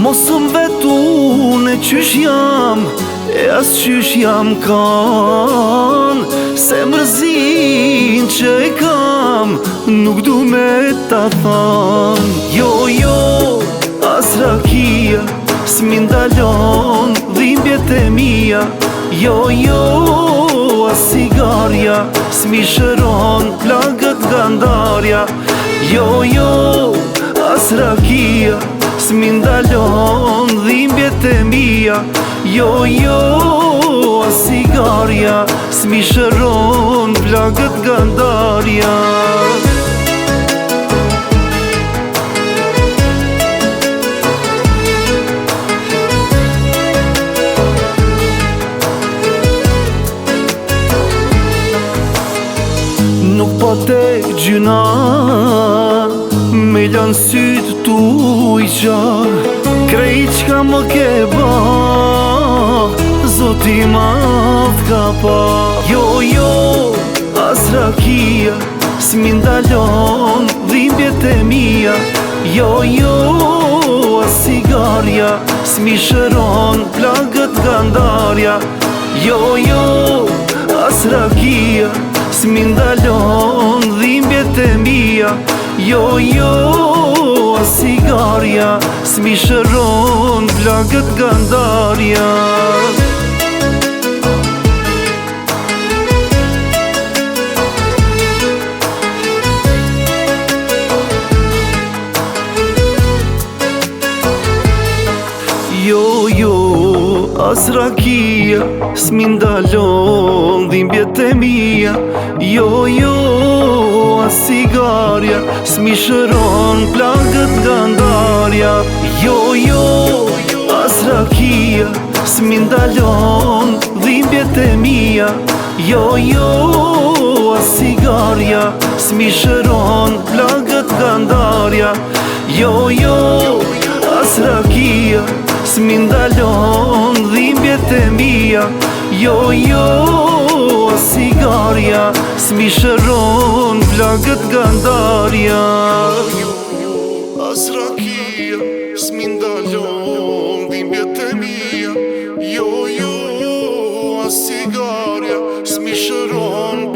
Mosëm vetune qysh jam, e as qysh jam kan. Se mërzin që e kam, nuk du me ta than. Jo, as rakia, s'mi ndalon dhimbjet e mia. Jo, as sigarja, s'mi shëron plagët gandarja. Jo, as rakia, s'mi ndalon dhimbjet e mia. Jo, as sigarja, s'mi shëron plagët gandarja. Nuk po te gjyna me lanë sytë tu i qarë. Krejt qka më ke ba, Zoti madh ka pa. Jo, as rakia, s'mi ndalon dhimbjet e mia. Jo, as sigarja, s'mi shëron plagët gandarja. Jo, as rakia, s'mi ndalon dhimbjet e mia. Jo, as sigarja, s'mi shëron plagët gandarja. Jo, as rakia, s'mi ndalon dhimbjet e mia. Jo, as sigarja, s'mi shëron plagët gandarja. Jo, as rakia, s'mi ndalon dhimbjet e mia. Jo, as sigarja, s'mi shëron plagët gandarja. Jo, as rakia, s'mi ndalon dhimbjet e mia. Jo, as sigarja, s'mi shëron plagët gandarja. As rakia, s'mi ndalon dhimbjet e mia. Jo, as sigarja, s'mi shëron